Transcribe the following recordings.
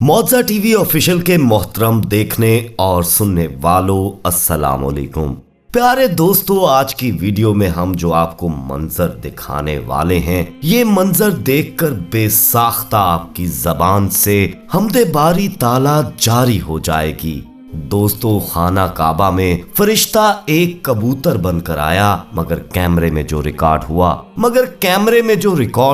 मौजा TV official के मोहतरम देखने और सुनने वालों अस्सलाम वालेकुम। प्यारे दोस्तों, आज की वीडियो में हम जो आपको मंजर दिखाने वाले हैं, ये मंजर देखकर बेसाख्ता आपकी जबान से हमदे बारी ताला जारी हो जाएगी। दोस्तों, खाना काबा में फरिश्ता एक कबूतर बनकर आया, मगर कैमरे में जो रिकॉर्ड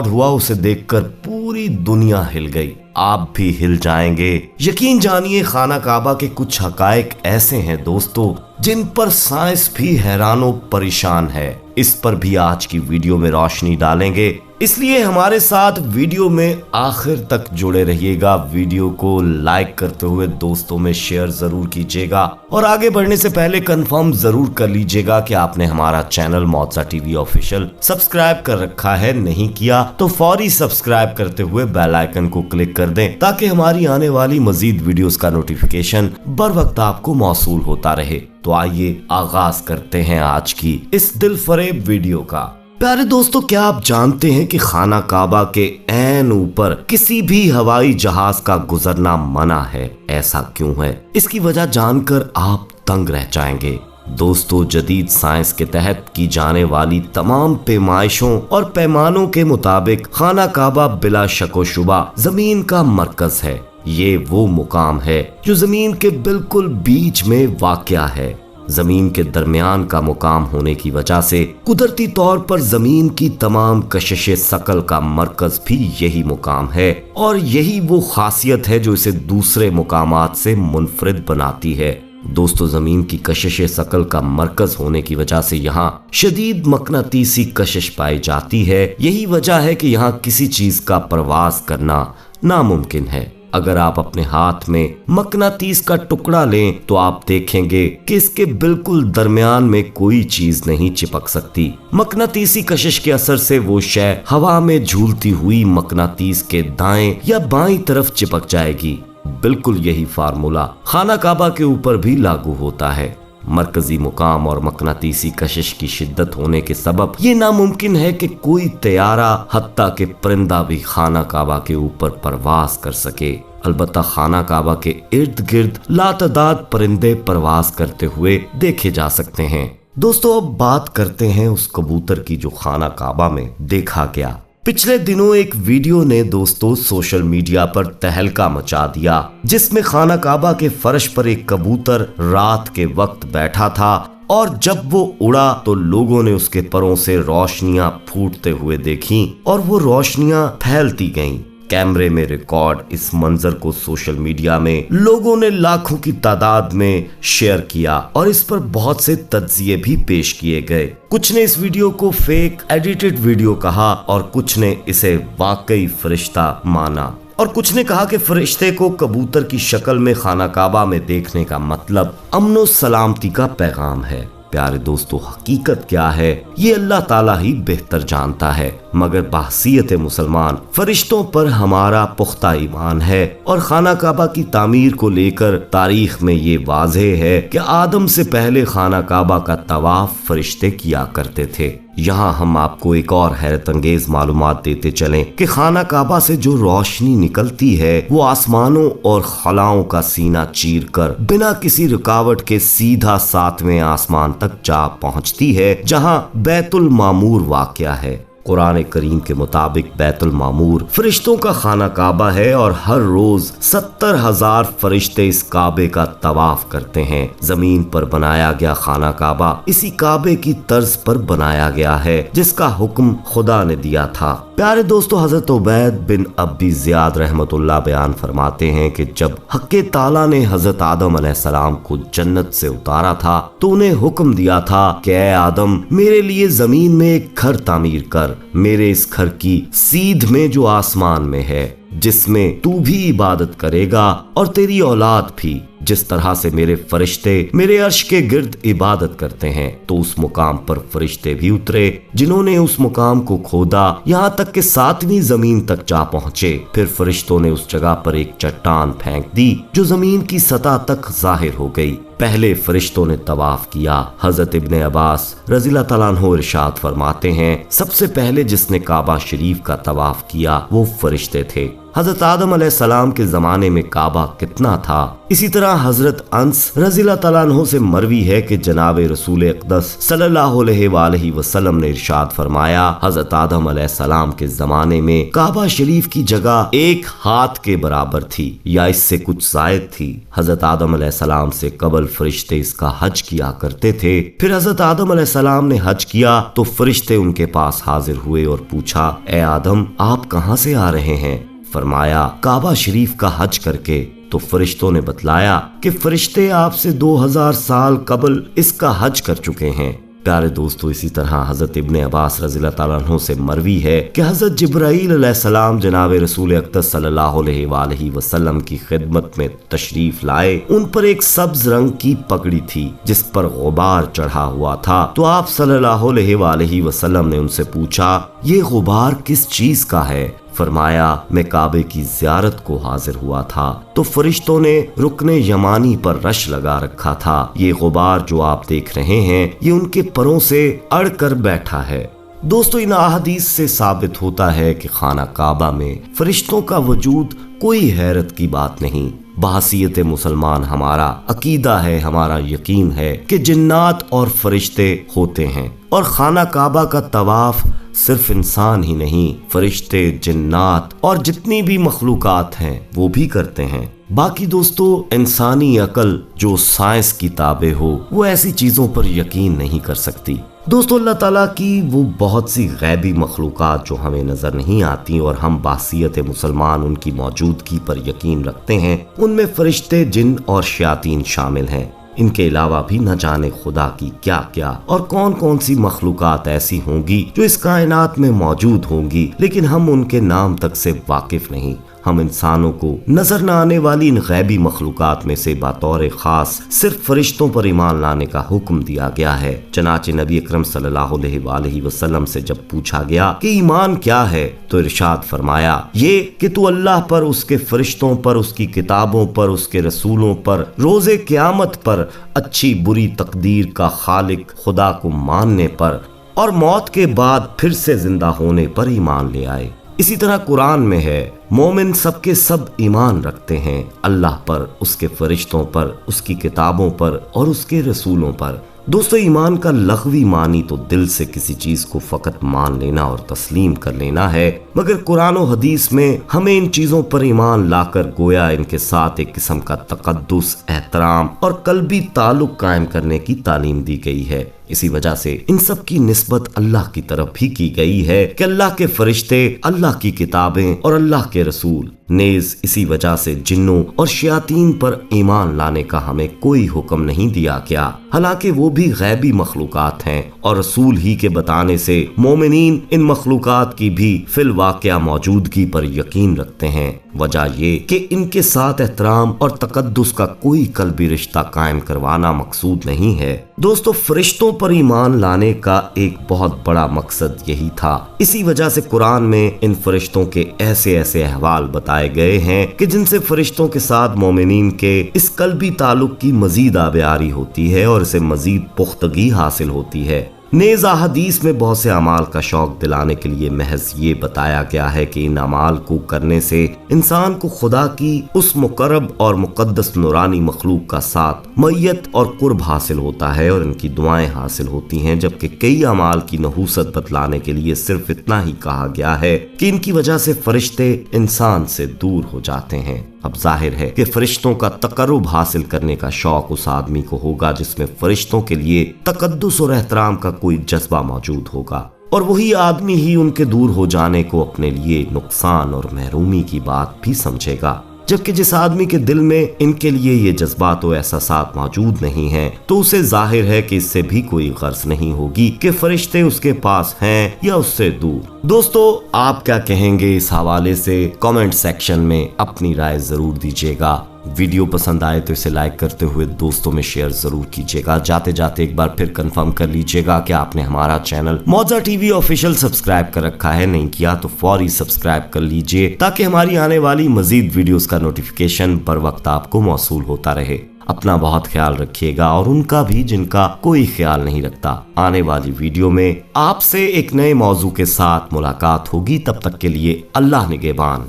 हुआ उसे देखकर पूरी दुनिया हिल गई। आप भी हिल जाएंगे। यकीन जानिए, खाना काबा के कुछ हकायक ऐसे हैं दोस्तों, जिन पर साइंस भी हैरानो परेशान है। इस पर भी आज की वीडियो में रोशनी डालेंगे, इसलिए हमारे साथ वीडियो में आखिर तक जुड़े रहिएगा। वीडियो को लाइक करते हुए दोस्तों में शेयर जरूर कीजिएगा और आगे बढ़ने से पहले कंफर्म जरूर कर लीजिएगा कि आपने हमारा चैनल मौजा टीवी ऑफिशियल सब्सक्राइब कर रखा है। नहीं किया तो फौरी सब्सक्राइब करते हुए बेल आइकन को क्लिक कर दें, ताकि हमारी आने वाली मजीद वीडियोस का नोटिफिकेशन बर वक्त आपको मौसूल होता रहे। तो आइए आगाज करते हैं आज की इस दिलफरेब वीडियो का। प्यारे दोस्तों, क्या आप जानते हैं कि खाना काबा के ऐन ऊपर किसी भी हवाई जहाज का गुजरना मना है? ऐसा क्यों है? इसकी वजह जानकर आप दंग रह जाएंगे। दोस्तों, जदीद साइंस के तहत की जाने वाली तमाम पैमाइशों और पैमानों के मुताबिक खाना काबा बिला शको शुबा जमीन का मरकज है। ये वो मुकाम है जो जमीन के बिल्कुल बीच में वाक़या है। जमीन के दरमियान का मुकाम होने की वजह से कुदरती तौर पर जमीन की तमाम कशिशे सकल का मरकज भी यही मुकाम है, और यही वो खासियत है जो इसे दूसरे मुकामात से मुनफरिद बनाती है। दोस्तों, जमीन की कशिशे सकल का मरकज होने की वजह से यहाँ शदीद मकनातीसी कशिश पाई जाती है। यही वजह है कि यहाँ किसी चीज का प्रवास करना नामुमकिन है। अगर आप अपने हाथ में मकनातीस का टुकड़ा लें तो आप देखेंगे कि इसके बिल्कुल दरमियान में कोई चीज नहीं चिपक सकती। मकनातीसी कशिश के असर से वो शय हवा में झूलती हुई मकनातीस के दाएं या बाईं तरफ चिपक जाएगी। बिल्कुल यही फार्मूला खाना काबा के ऊपर भी लागू होता है। मरकजी मुकाम और मकनातीसी कशिश की शिद्दत होने के सबब ये नामुमकिन है कि कोई तैयारा हत्ता के परिंदा भी खाना काबा के ऊपर परवास कर सके। अलबत्ता खाना काबा के इर्द गिर्द लातदाद परिंदे परवास करते हुए देखे जा सकते हैं। दोस्तों, अब बात करते हैं उस कबूतर की जो खाना काबा में देखा गया। पिछले दिनों एक वीडियो ने दोस्तों सोशल मीडिया पर तहलका मचा दिया, जिसमें खाना काबा के फर्श पर एक कबूतर रात के वक्त बैठा था, और जब वो उड़ा तो लोगों ने उसके परों से रोशनियां फूटते हुए देखी और वो रोशनियां फैलती गईं। कैमरे में रिकॉर्ड इस मंजर को सोशल मीडिया में लोगों ने लाखों की तादाद में शेयर किया और इस पर बहुत से तज्जिए भी पेश किए गए। कुछ ने इस वीडियो को फेक एडिटेड वीडियो कहा और कुछ ने इसे वाकई फरिश्ता माना, और कुछ ने कहा कि फरिश्ते को कबूतर की शक्ल में खाना काबा में देखने का मतलब अमन सलामती का पैगाम है। प्यारे दोस्तों, हकीकत क्या है ये अल्लाह ताला ही बेहतर जानता है, मगर बहसीयत मुसलमान फरिश्तों पर हमारा पुख्ता ईमान है, और खाना काबा की तामीर को लेकर तारीख में ये वाज़ेह है कि आदम से पहले खाना काबा का तवाफ फरिश्ते किया करते थे। यहाँ हम आपको एक और हैरत अंगेज मालूमात देते चलें कि खाना काबा से जो रोशनी निकलती है वो आसमानों और खलाओं का सीना चीर कर बिना किसी रुकावट के सीधा 7वें आसमान तक जा पहुँचती है, जहाँ बैतुल मामूर वाक़या है। कुरान करीम के मुताबिक बैतुल मामूर फरिश्तों का खाना काबा है, और हर रोज 70,000 फरिश्ते इस काबे का तवाफ करते हैं। जमीन पर बनाया गया खाना काबा इसी काबे की तर्ज पर बनाया गया है, जिसका हुक्म खुदा ने दिया था। प्यारे दोस्तों, हजरत उबैद बिन अब्बी ज़ियाद रहमतुल्लाह बयान फरमाते हैं कि जब हक़्क़े ताला ने हजरत आदम अलैहिस्सलाम को जन्नत से उतारा था तो उन्हें हुक्म दिया था कि ऐ आदम, मेरे लिए जमीन में एक घर तामीर कर, मेरे इस घर की सीध में जो आसमान में है, जिसमें तू भी इबादत करेगा और तेरी औलाद भी, जिस तरह से मेरे फरिश्ते मेरे अर्श के गिर्द इबादत करते हैं। तो उस मुकाम पर फरिश्ते भी उतरे, जिन्होंने उस मुकाम को खोदा, यहाँ तक कि 7वीं जमीन तक जा पहुँचे। फिर फरिश्तों ने उस जगह पर एक चट्टान फेंक दी जो जमीन की सतह तक जाहिर हो गई। पहले फरिश्तों ने तवाफ किया। हजरत इब्ने अब्बास रज़ियल्लाहु तआला अन्हु इरशाद फरमाते हैं, सबसे पहले जिसने काबा शरीफ का तवाफ किया वो फरिश्ते थे। हजरत आदम अलैहिस्सलाम के जमाने में काबा कितना था। इसी तरह हजरत अंस रज़ियल्लाहु तआला अन्हु से मरवी है कि जनाब रसूल अक़दस सल्लल्लाहु अलैहि वसल्लम ने इरशाद फरमाया, हजरत आदम अलैहिस्सलाम के जमाने में काबा शरीफ की जगह एक हाथ के बराबर थी या इससे कुछ ज़ायद थी। हजरत आदम अलैहिस्सलाम से कबल फरिश्ते इसका हज किया करते थे। फिर हजरत आदम अलैहिस्सलाम ने हज किया तो फरिश्ते उनके पास हाजिर हुए और पूछा, ए आदम, आप कहाँ से आ रहे हैं? फरमाया, काबा शरीफ का हज करके। तो फरिश्तों ने बतलाया कि फरिश्ते आपसे 2000 साल कबल इसका हज कर चुके हैं। प्यारे दोस्तों, इसी तरह हजरत इब्ने अब्बास रज़ियल्लाहु तआला अन्हु से मरवी है कि हजरत जिब्राईल अलैहिस्सलाम जनाब रसूल अक़दस सल्लल्लाहु अलैहि वसल्लम की खिदमत में तशरीफ लाए। उन पर एक सब्ज रंग की पगड़ी थी जिस पर गुबार चढ़ा हुआ था। तो आप सल्लल्लाहु अलैहि वसल्लम ने उनसे पूछा, ये गुबार किस चीज का है? फरमाया, मैं काबे की ज़ियारत को हाजिर हुआ था तो फरिश्तों ने रुकने यमानी पर रश लगा रखा था। ये गुबार जो आप देख रहे हैं ये उनके परों से अड़ कर बैठा है। दोस्तों, इन अहादीस से साबित होता है कि खाना काबा में फरिश्तों का वजूद कोई हैरत की बात नहीं। बहसीयत मुसलमान हमारा अकीदा है, हमारा यकीन है कि जिन्नात और फरिश्ते होते हैं और खाना काबा का तवाफ सिर्फ इंसान ही नहीं, फरिश्ते, जिन्नात और जितनी भी मखलूकात हैं वो भी करते हैं। बाकी दोस्तों, इंसानी अकल जो साइंस की ताबे हो वो ऐसी चीजों पर यकीन नहीं कर सकती। दोस्तों, अल्लाह ताला की वो बहुत सी गैबी मखलूकात जो हमें नजर नहीं आती और हम बासियत मुसलमान उनकी मौजूदगी पर यकीन रखते हैं, उनमें फरिश्ते, जिन और शयातीन शामिल हैं। इनके अलावा भी न जाने खुदा की क्या क्या और कौन कौन सी मखलूकात ऐसी होंगी जो इस कायनात में मौजूद होंगी, लेकिन हम उनके नाम तक से वाकिफ नहीं। हम इंसानों को नजर न आने वाली इन गैबी मखलूकात में से बतौर खास सिर्फ फरिश्तों पर ईमान लाने का हुक्म दिया गया है। चनाचे नबी अकरम सल्लल्लाहु अलैहि वसल्लम से जब पूछा गया कि ईमान क्या है तो इरशाद फरमाया, ये कि तू अल्लाह पर, उसके फरिश्तों पर, उसकी किताबों पर, उसके रसूलों पर, रोजे क़यामत पर, अच्छी बुरी तकदीर का खालिक खुदा को मानने पर और मौत के बाद फिर से जिंदा होने पर ईमान ले आए। इसी तरह कुरान में है, मोमिन सबके सब ईमान रखते हैं अल्लाह पर, उसके फरिश्तों पर, उसकी किताबों पर और उसके रसूलों पर। दोस्तों, ईमान का लग़वी मानी तो दिल से किसी चीज को फकत मान लेना और तस्लीम कर लेना है, मगर कुरान और हदीस में हमें इन चीजों पर ईमान लाकर गोया इनके साथ एक किस्म का तक़द्दुस, एहतराम और कल्बी ताल्लुक कायम करने की तालीम दी गई है। इसी वजह से इन सब की निस्बत अल्लाह की तरफ भी की गई है कि अल्लाह के फरिश्ते, अल्लाह की किताबें और अल्लाह के रसूल। नेज इसी वजह से जिन्नों और शयातीन पर ईमान लाने का हमें कोई हुक्म नहीं दिया गया, हालांकि वो भी गैबी मखलूकात हैं और रसूल ही के बताने से मोमिनीन इन मखलूकात की भी फिल वाक़या मौजूदगी पर यकीन रखते हैं। वजह ये कि इनके साथ एहतराम और तकद्दुस का कोई कल्बी रिश्ता कायम करवाना मकसूद नहीं है। दोस्तों, फरिश्तों पर ईमान लाने का एक बहुत बड़ा मकसद यही था। इसी वजह से कुरान में इन फरिश्तों के ऐसे ऐसे अहवाल बताए गए हैं कि जिनसे फरिश्तों के साथ मोमिनीन के इस कल्बी ताल्लुक की मजीद आबियारी होती है और इसे मजीद पुख्तगी हासिल होती है। नेज़ अहादीस में बहुत से अमाल का शौक दिलाने के लिए महज ये बताया गया है कि इन अमाल को करने से इंसान को खुदा की उस मुकर्रब और मुकद्दस नूरानी मखलूक का साथ मय्यत और कुर्ब हासिल होता है और इनकी दुआएं हासिल होती हैं, जबकि कई अमाल की नहूसत बतलाने के लिए सिर्फ इतना ही कहा गया है कि इनकी वजह से फरिश्ते इंसान से दूर हो जाते हैं। अब जाहिर है कि फरिश्तों का तकर्रुब हासिल करने का शौक उस आदमी को होगा जिसमें फरिश्तों के लिए तकद्दुस और एहतराम का कोई जज्बा मौजूद होगा, और वही आदमी ही उनके दूर हो जाने को अपने लिए नुकसान और महरूमी की बात भी समझेगा। जबकि जिस आदमी के दिल में इनके लिए ये जज्बात और एहसासात मौजूद नहीं हैं, तो उसे जाहिर है कि इससे भी कोई गर्ज नहीं होगी कि फरिश्ते उसके पास हैं या उससे दूर। दोस्तों, आप क्या कहेंगे इस हवाले से? कमेंट सेक्शन में अपनी राय जरूर दीजिएगा। वीडियो पसंद आए तो इसे लाइक करते हुए दोस्तों में शेयर जरूर कीजिएगा। जाते जाते एक बार फिर कंफर्म कर लीजिएगा कि आपने हमारा चैनल मौजा टीवी ऑफिशियल सब्सक्राइब कर रखा है। नहीं किया तो फौरी सब्सक्राइब कर लीजिए ताकि हमारी आने वाली मजीद वीडियोस का नोटिफिकेशन पर वक्त आपको मौसूल होता रहे। अपना बहुत ख्याल रखिएगा और उनका भी जिनका कोई ख्याल नहीं रखता। आने वाली वीडियो में आपसे एक नए मौजू के साथ मुलाकात होगी। तब तक के लिए अल्लाह निगहबान।